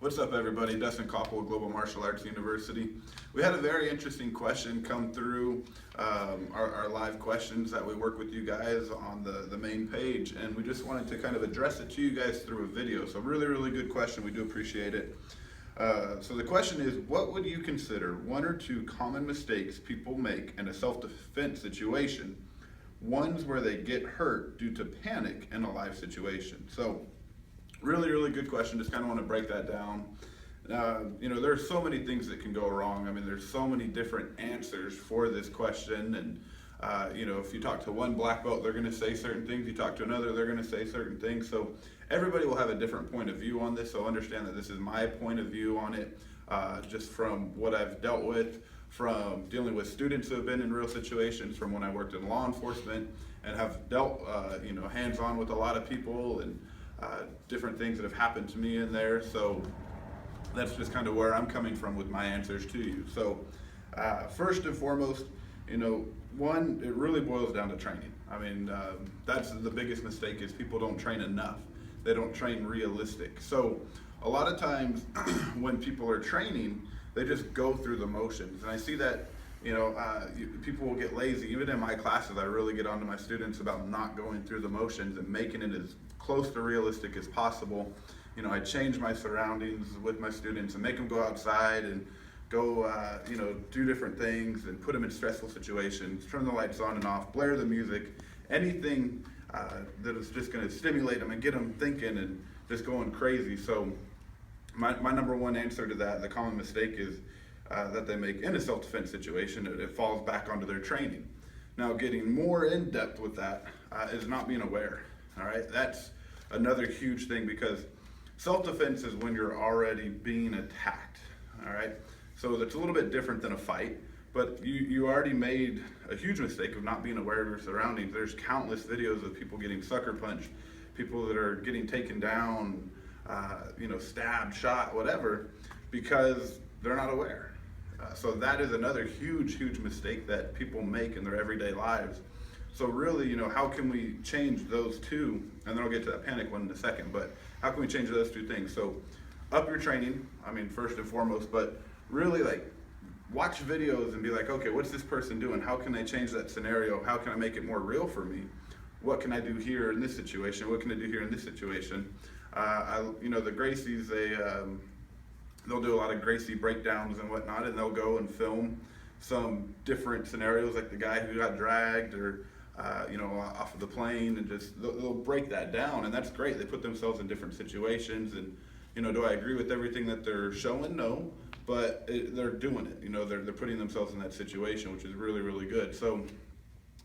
What's up, everybody? Dustin Koppel with Global Martial Arts University. We had a very interesting question come through our live questions that we work with you guys on the main page, and we just wanted to kind of address it to you guys through a video. So really good question. We do appreciate it. So the question is, what would you consider one or two common mistakes people make in a self-defense situation, ones where they get hurt due to panic in a live situation? So really good question. Just kind of want to break that down. There's so many things that can go wrong. I mean, there's so many different answers for this question, and if you talk to one black belt, they're going to say certain things. You talk to another, they're going to say certain things. So everybody will have a different point of view on this. So understand that this is my point of view on it, just from what I've dealt with, from dealing with students who have been in real situations, from when I worked in law enforcement and have dealt, hands-on with a lot of people and different things that have happened to me in there. So that's just kind of where I'm coming from with my answers to you. So first and foremost, one, it really boils down to training. I mean, that's the biggest mistake, is people don't train enough. They don't train realistic. So a lot of times when people are training, they just go through the motions. And I see that, people will get lazy. Even in my classes, I really get onto my students about not going through the motions and making it as close to realistic as possible. I change my surroundings with my students and make them go outside and go, do different things and put them in stressful situations, turn the lights on and off, blare the music, anything that is just going to stimulate them and get them thinking and just going crazy. So my number one answer to that, the common mistake, is that they make in a self-defense situation, it falls back onto their training. Now, getting more in depth with that is not being aware. All right, that's another huge thing, because self-defense is when you're already being attacked. All right, so that's a little bit different than a fight, but you already made a huge mistake of not being aware of your surroundings. There's countless videos of people getting sucker punched, people that are getting taken down, stabbed, shot, whatever, because they're not aware. So that is another huge mistake that people make in their everyday lives. So really, how can we change those two? And then I'll get to that panic one in a second, but how can we change those two things? So up your training, first and foremost, but really, watch videos and be like, okay, what's this person doing? How can I change that scenario? How can I make it more real for me? What can I do here in this situation? What can I do here in this situation? The Gracies, they'll do a lot of Gracie breakdowns and whatnot, and they'll go and film some different scenarios, like the guy who got dragged or off of the plane, and just they'll break that down, and that's great. They put themselves in different situations, and do I agree with everything that they're showing? No, but they're doing it. They're putting themselves in that situation, which is really good. So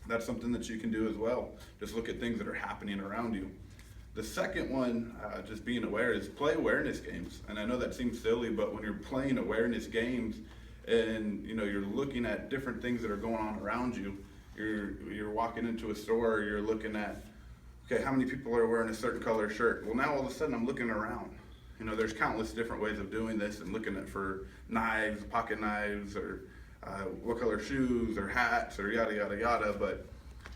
that's something that you can do as well. Just look at things that are happening around you. The second one, just being aware, is play awareness games. And I know that seems silly, but when you're playing awareness games and you're looking at different things that are going on around you, you're walking into a store, you're looking at, okay, how many people are wearing a certain color shirt? Well, now all of a sudden I'm looking around. There's countless different ways of doing this, and looking at for knives, pocket knives, or what color shoes or hats, or yada, but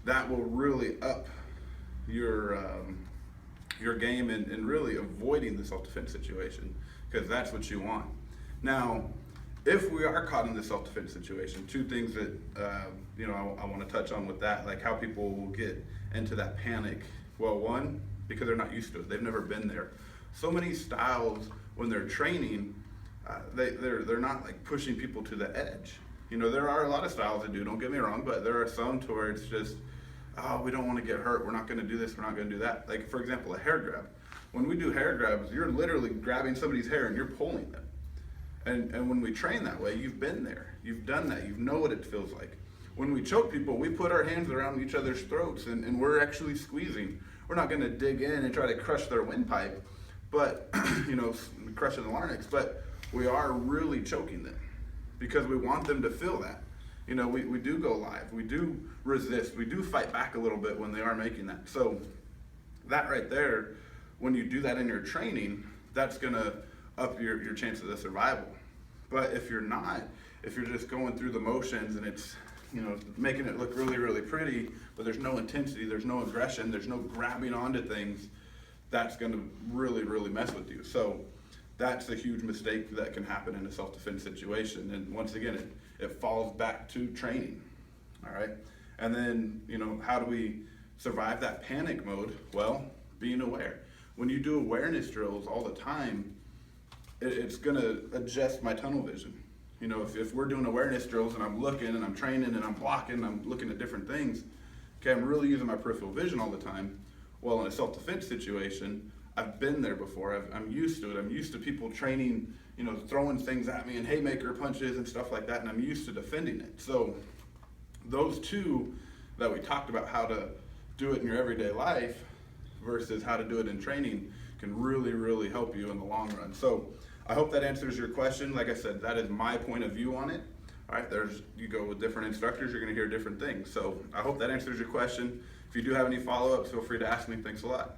that will really up your game and really avoiding the self-defense situation, because that's what you want. Now, if we are caught in the self-defense situation, two things that I want to touch on with that, like how people will get into that panic. Well, one, because they're not used to it. They've never been there. So many styles, when they're training, they're not pushing people to the edge. There are a lot of styles that do, don't get me wrong, but there are some to where it's just, oh, we don't want to get hurt, we're not going to do this, we're not going to do that. Like, for example, a hair grab. When we do hair grabs, you're literally grabbing somebody's hair and you're pulling them. And when we train that way, you've been there, you've done that, you know what it feels like. When we choke people, we put our hands around each other's throats and we're actually squeezing. We're not going to dig in and try to crush their windpipe, but crushing the larynx, but we are really choking them, because we want them to feel that. We do go live, we do resist, we do fight back a little bit when they are making that. So that right there, when you do that in your training, that's gonna up your chances of survival. But if you're not, if you're just going through the motions and it's making it look really pretty, but there's no intensity, there's no aggression, there's no grabbing onto things, that's gonna really mess with you. So that's a huge mistake that can happen in a self-defense situation. And once again, it falls back to training. All right. And then, how do we survive that panic mode? Well, being aware. When you do awareness drills all the time, it's going to adjust my tunnel vision. If we're doing awareness drills and I'm looking and I'm training and I'm blocking, I'm looking at different things, okay, I'm really using my peripheral vision all the time. Well, in a self-defense situation, I've been there before. I'm used to it. I'm used to people training, throwing things at me and haymaker punches and stuff like that, and I'm used to defending it. So those two that we talked about, how to do it in your everyday life versus how to do it in training, can really, really help you in the long run. So I hope that answers your question. Like I said, that is my point of view on it. All right, you go with different instructors, you're going to hear different things. So I hope that answers your question. If you do have any follow-ups, feel free to ask me. Thanks a lot.